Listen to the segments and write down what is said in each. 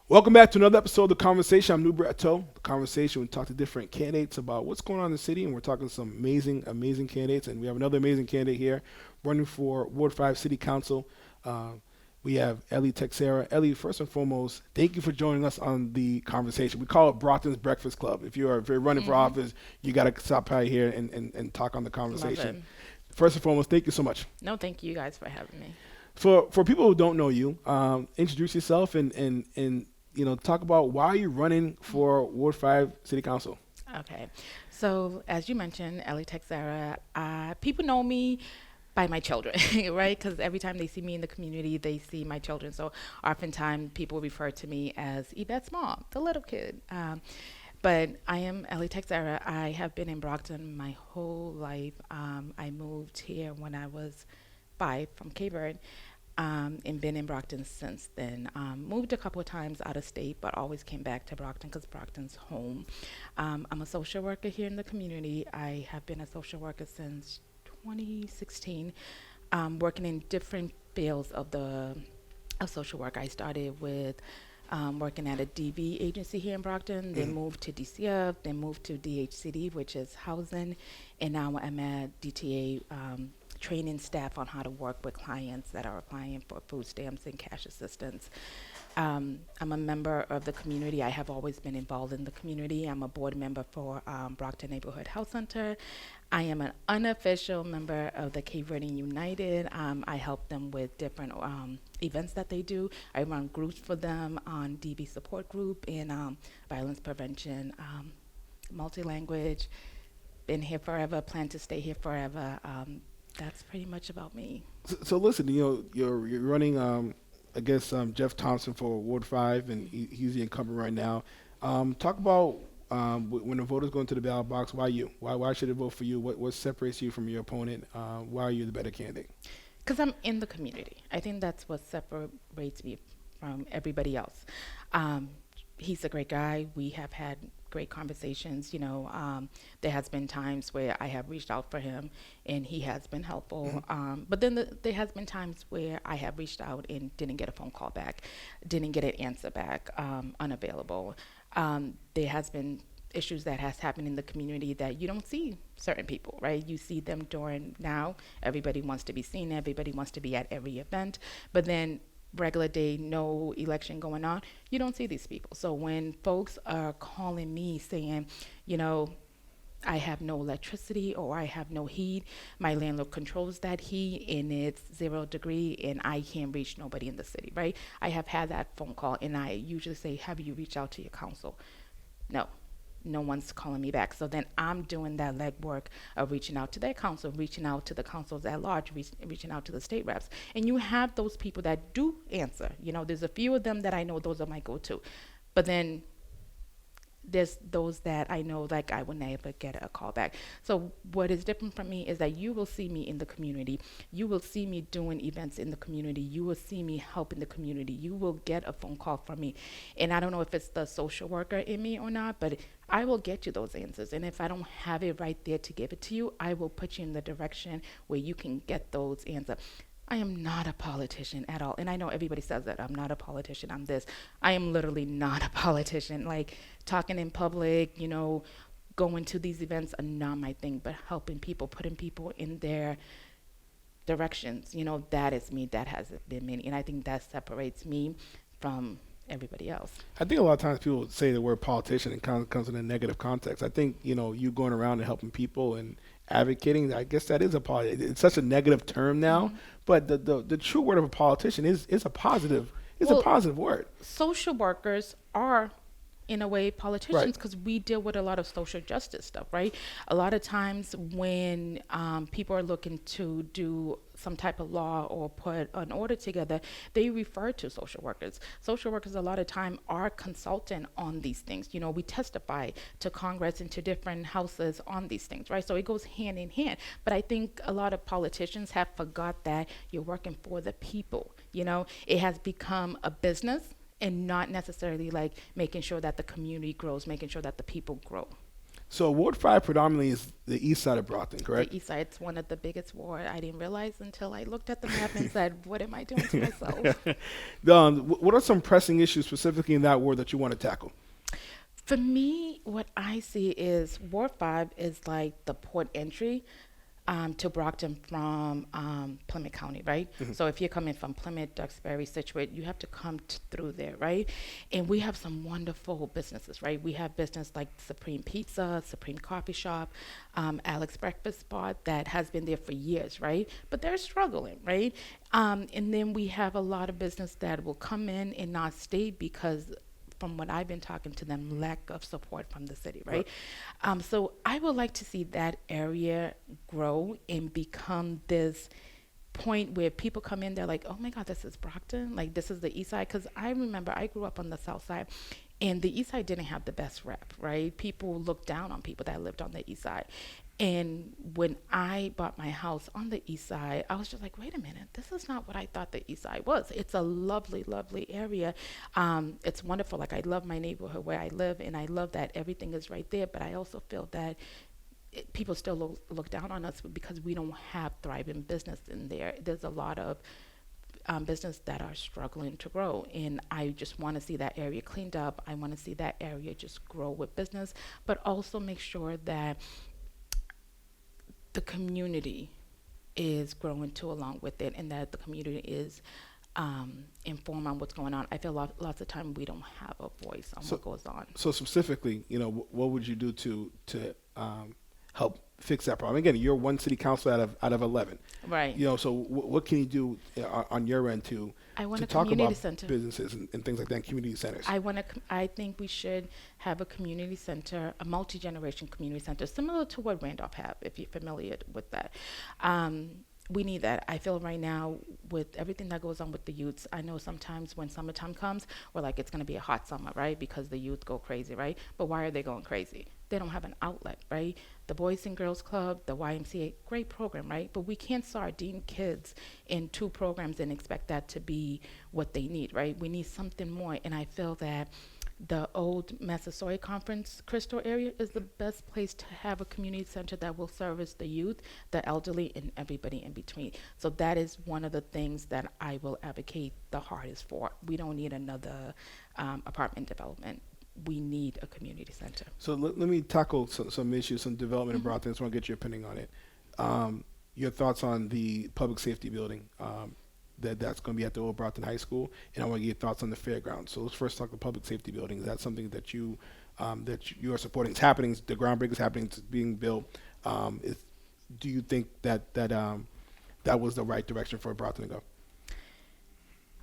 Welcome back to another episode of The Conversation. I'm Nubrato. The Conversation, we talk to different candidates about what's going on in the city, and we're talking to some amazing, amazing candidates. And we have another amazing candidate here running for Ward 5 City Council. Uh, we have Ellie Teixera. Ellie, first and foremost, thank you for joining us on The Conversation. We call it Brockton's Breakfast Club. If you're running for office, you got to stop by here and talk on The Love it. Conversation. First and foremost, thank you so much. No, thank you guys for having me. For people who don't know you, introduce yourself and talk about why you're running for Ward 5 City Council. Okay. So, as you mentioned, Ellie Teixera, people know me by my children, right? Because every time they see me in the community, they see my children. So, oftentimes people refer to me as Yvette's mom, the little kid. But I am Ellie Teixera. I have been in Brockton my whole life. I moved here when I was 5 from Cape Verde. And been in Brockton since then. Moved a couple of times out of state, but always came back to Brockton because Brockton's home. I'm a social worker here in the community. I have been a social worker since 2016, working in different fields of social work. I started with working at a DV agency here in Brockton, then moved to DCF, then moved to DHCD, which is housing, and now I'm at DTA training staff on how to work with clients that are applying for food stamps and cash assistance. I'm a member of the community. I have always been involved in the community. I'm a board member for Brockton Neighborhood Health Center. I am an unofficial member of the Cape Verdean United. I help them with different events that they do. I run groups for them on DV support group and violence prevention, multi-language. Been here forever, plan to stay here forever. That's pretty much about me. So listen, you're running against Jeff Thompson for Ward 5, and he's the incumbent right now. Talk about when the voters go into the ballot box. Why you? Why should they vote for you? What separates you from your opponent? Why are you the better candidate? Because I'm in the community. I think that's what separates me from everybody else. Um, he's a great guy. We have had great conversations. There has been times where I have reached out for him, and he has been helpful. But then there has been times where I have reached out and didn't get a phone call back, didn't get an answer back, unavailable. There has been issues that has happened in the community that you don't see certain people, right? You see them during now. Everybody wants to be seen. Everybody wants to be at every event. But then regular day, no election going on, you don't see these people. So when folks are calling me saying, you know, I have no electricity or I have no heat, my landlord controls that heat and it's 0 degree and I can't reach nobody in the city, right? I have had that phone call and I usually say, have you reached out to your council? No, no one's calling me back. So then I'm doing that legwork of reaching out to their council, reaching out to the councils at large, reaching out to the state reps. And you have those people that do answer. There's a few of them that I know those are my go-to. But then there's those that I know like I will never get a call back. So what is different from me is that you will see me in the community. You will see me doing events in the community. You will see me helping the community. You will get a phone call from me. And I don't know if it's the social worker in me or not, but I will get you those answers. And if I don't have it right there to give it to you, I will put you in the direction where you can get those answers. I am not a politician at all. And I know everybody says that I'm not a politician, I'm this. I am literally not a politician. Like talking in public, going to these events are not my thing, but helping people, putting people in their directions, that is me. That has been me. And I think that separates me from everybody else. I think a lot of times people say the word politician and kind of comes in a negative context. I think you going around and helping people and advocating. I guess that is a it's such a negative term now, but the true word of a politician is a positive. It's a positive word. Social workers are in a way politicians Right. because we deal with a lot of social justice stuff, right? A lot of times when people are looking to do some type of law or put an order together, they refer to social workers. Social workers a lot of time are consultant on these things. We testify to Congress and to different houses on these things, right? So it goes hand in hand. But I think a lot of politicians have forgot that you're working for the people. It has become a business and not necessarily like making sure that the community grows, making sure that the people grow. So Ward 5 predominantly is the east side of Brockton, The correct? east side, it's one of the biggest ward. I didn't realize until I looked at the map and said, what am I doing to myself? What are some pressing issues specifically in that ward that you want to tackle? For me, what I see is Ward 5 is like the port entry to Brockton from Plymouth County, right? Mhm. So if you're coming from Plymouth, Duxbury, Situate, you have to come through there, right? And we have some wonderful businesses, right? We have business like Supreme Pizza, Supreme Coffee Shop, Alex Breakfast Spot that has been there for years, right? But they're struggling, right? And then we have a lot of business that will come in and not stay because from what I've been talking to them, lack of support from the city, Right. right? So I would like to see that area grow and become this point where people come in, they're like, oh my God, this is Brockton. Like, this is the east side. Because I remember I grew up on the south side. And the east side didn't have the best rep, right? People looked down on people that lived on the east side. And when I bought my house on the east side, I was just like, wait a minute, this is not what I thought the east side was. It's a lovely, lovely area. It's wonderful. Like, I love my neighborhood where I live, and I love that everything is right there. But I also feel that people still look down on us because we don't have thriving business in there. There's a lot of business that are struggling to grow, and I just want to see that area cleaned up. I want to see that area just grow with business, but also make sure that the community is growing too along with it, and that the community is informed on what's going on. I feel lots of time we don't have a voice on So, what goes on. so specifically, what would you do to help fix that problem? Again, you're one city council out of 11. Right. So what can you do on your end I want to a talk community about center. businesses and things like that, community centers? I think we should have a community center, a multi-generation community center, similar to what Randolph have, if you're familiar with that. We need that. I feel right now with everything that goes on with the youths, I know sometimes when summertime comes, we're like, it's going to be a hot summer, right? Because the youth go crazy, right? But why are they going crazy? They don't have an outlet, right? The Boys and Girls Club, the YMCA, great program, right? But we can't sardine kids in two programs and expect that to be what they need, right? We need something more. And I feel that the old Massasoit Conference Crystal area is the best place to have a community center that will service the youth, the elderly, and everybody in between. So that is one of the things that I will advocate the hardest for. We don't need another apartment development. We need a community center. So let me tackle some issues, some development in Mhm. Brockton. I just want to get your opinion on it. Your thoughts on the public safety building that's going to be at the old Brockton High School, and I want to get your thoughts on the fairgrounds. So let's first talk the public safety building. Is that something that you are supporting? It's happening. The groundbreak is happening. It's being built. Is, do you think that was the right direction for Brockton to go?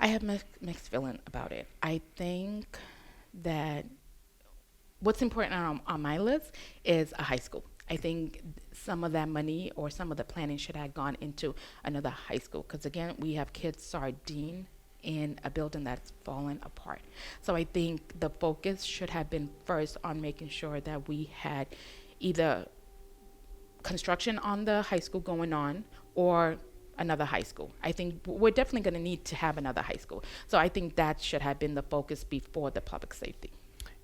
I have mixed feeling about it. I think that what's important on my list is a high school. I think some of that money or some of the planning should have gone into another high school because again, we have kids sardine in a building that's fallen apart. So I think the focus should have been first on making sure that we had either construction on the high school going on or another high school. I think we're definitely going to need to have another high school. So I think that should have been the focus before the public safety.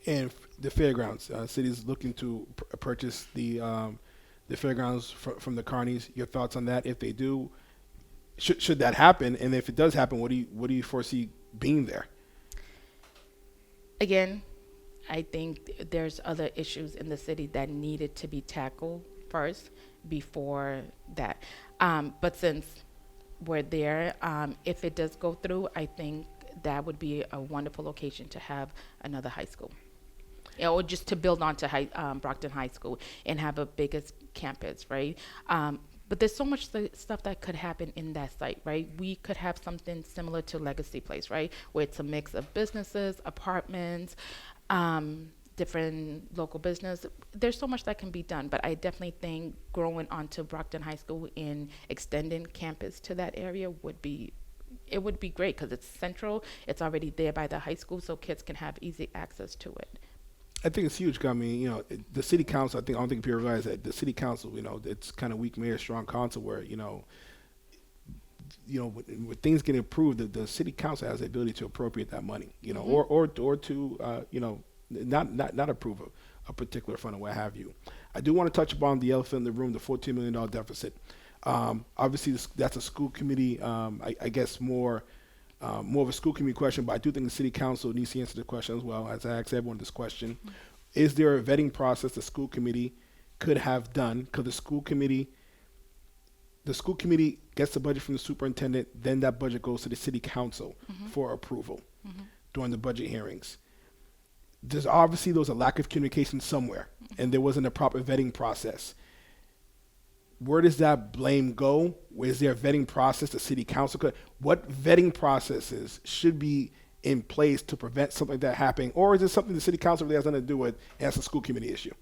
And the fairgrounds, cities looking to purchase the fairgrounds from the carnies. Your thoughts on that? If they do, should that happen? And if it does happen, what do you foresee being there? Again, I think there's other issues in the city that needed to be tackled first before that. But since we're there, if it does go through, I think that would be a wonderful location to have another high school. Yeah, or just to build on to Brockton High School and have a biggest campus, right? But there's so much stuff that could happen in that site, right? We could have something similar to Legacy Place, right? Where it's a mix of businesses, apartments, different local business. There's so much that can be done, but I definitely think growing onto Brockton High School and extending campus to that area would be great because it's central. It's already there by the high school, so kids can have easy access to it. I think it's huge. I mean, the city council. I don't think people realize that the city council. It's kind of weak mayor, strong council. Where when things get approved, the city council has the ability to appropriate that money. Hmm. Or to not approve a particular fund or what have you. I do want to touch upon the elephant in the room, the $14 million deficit. Obviously, that's a school committee, I guess more of a school committee question, but I do think the city council needs to answer the question as well. As I ask everyone this question, is there a vetting process the school committee could have done? Because the school committee gets the budget from the superintendent, then that budget goes to the city council for approval during the budget hearings. There was a lack of communication somewhere, and there wasn't a proper vetting process. Where does that blame go? Is there a vetting process the city council could? What vetting processes should be in place to prevent something like that happening? Or is it something the city council really has nothing to do with, and that's a school committee issue?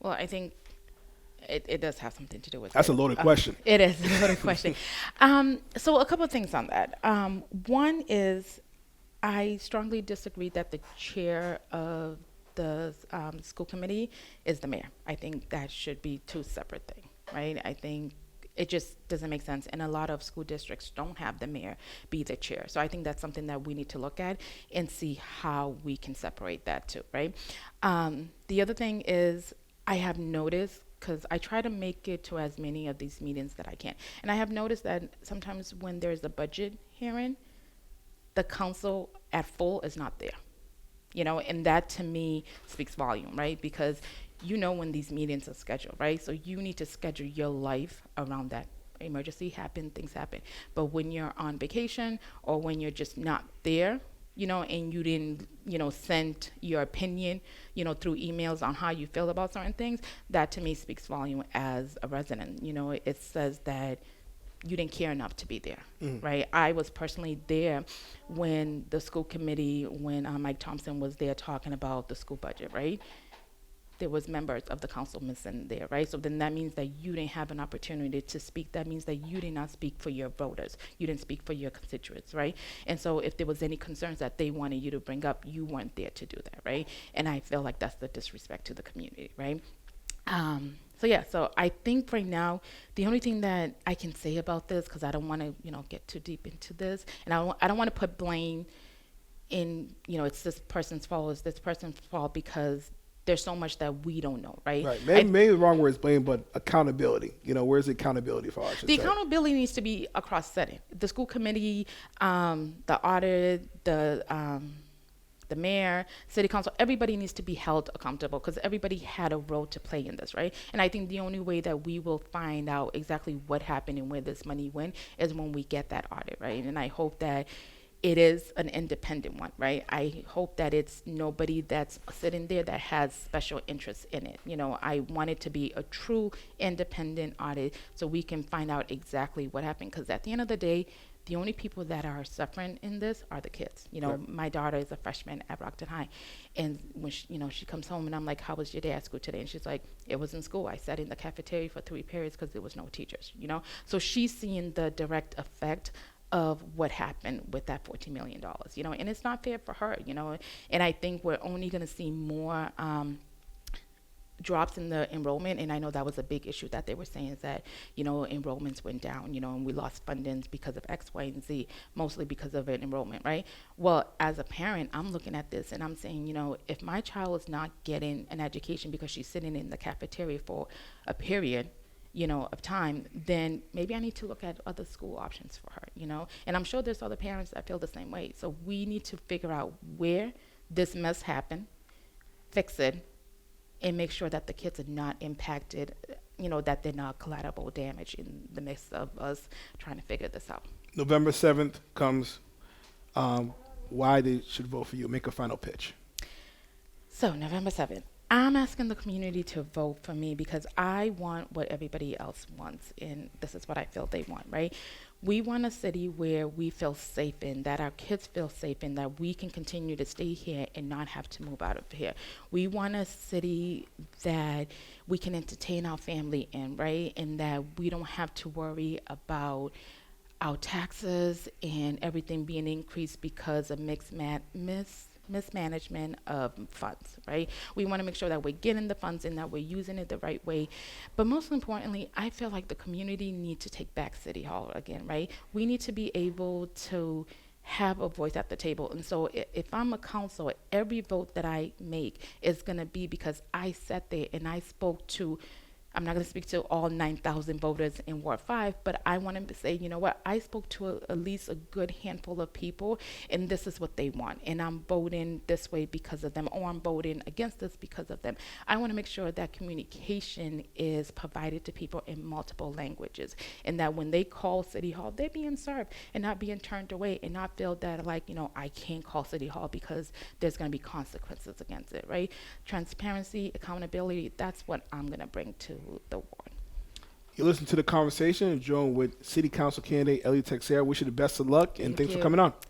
Well, I think it does have something to do with That's it. a loaded question. It is a loaded question. So a couple of things on that. One is I strongly disagree that the chair of the school committee is the mayor. I think that should be two separate things, right? I think it just doesn't make sense. And a lot of school districts don't have the mayor be the chair. So I think that's something that we need to look at and see how we can separate that too, right? The other thing is I have noticed, because I try to make it to as many of these meetings that I can. And I have noticed that sometimes when there's a budget hearing, the council at full is not there. And that to me speaks volume, right? Because when these meetings are scheduled, right? So you need to schedule your life around that. Emergency happen, things happen. But when you're on vacation or when you're just not there, and you didn't, send your opinion, through emails on how you feel about certain things, that to me speaks volume as a resident. It says that you didn't care enough to be there, right? I was personally there when the school committee, when Mike Thompson was there talking about the school budget, right? There was members of the council missing there, right? So then that means that you didn't have an opportunity to speak. That means that you did not speak for your voters. You didn't speak for your constituents, right? And so if there was any concerns that they wanted you to bring up, you weren't there to do that, right? And I feel like that's the disrespect to the community, right? So I think right now, the only thing that I can say about this, because I don't want to, get too deep into this, and I don't want to put blame in, it's this person's fault, it's this person's fault, because there's so much that we don't know, right? Right. Maybe the wrong word is blame, but accountability. Where's the accountability for all? The accountability needs to be across setting. The school committee, the audit, the mayor, city council, everybody needs to be held accountable because everybody had a role to play in this, right? And I think the only way that we will find out exactly what happened and where this money went is when we get that audit, right? And I hope that it is an independent one, right? I hope that it's nobody that's sitting there that has special interests in it. I want it to be a true independent audit so we can find out exactly what happened. Because at the end of the day, the only people that are suffering in this are the kids. Right. My daughter is a freshman at Brockton High. And when she comes home and I'm like, how was your day at school today? And she's like, it was in school. I sat in the cafeteria for 3 periods because there was no teachers, So she's seeing the direct effect of what happened with that $14 million, and it's not fair for her, and I think we're only going to see more drops in the enrollment, and I know that was a big issue that they were saying is that, enrollments went down, and we lost fundings because of X, Y, and Z, mostly because of an enrollment, right? Well, as a parent, I'm looking at this and I'm saying, if my child is not getting an education because she's sitting in the cafeteria for a period, of time, then maybe I need to look at other school options for her, and I'm sure there's other parents that feel the same way. So we need to figure out where this mess happened, fix it, and make sure that the kids are not impacted, that they're not collateral damage in the midst of us trying to figure this out. November 7th comes. Why they should vote for you? Make a final pitch. So November 7th. I'm asking the community to vote for me because I want what everybody else wants, and this is what I feel they want, right? We want a city where we feel safe in, that our kids feel safe in, that we can continue to stay here and not have to move out of here. We want a city that we can entertain our family in, right? And that we don't have to worry about our taxes and everything being increased because of mismanagement of funds, right? We want to make sure that we're getting the funds and that we're using it the right way. But most importantly, I feel like the community needs to take back City Hall again, right? We need to be able to have a voice at the table. And so if I'm a counselor, every vote that I make is going to be because I sat there and I spoke to, I'm not going to speak to all 9,000 voters in Ward 5, but I want to say, you know what, I spoke to at least a good handful of people, and this is what they want. And I'm voting this way because of them, or I'm voting against this because of them. I want to make sure that communication is provided to people in multiple languages, and that when they call City Hall, they're being served and not being turned away, and not feel that, like, you know, I can't call City Hall because there's going to be consequences against it, right? Transparency, accountability, that's what I'm going to bring to the ward. You listen to the conversation and join with City Council candidate Ellie Teixera. Wish you the best of luck and Thank thanks for you. coming on.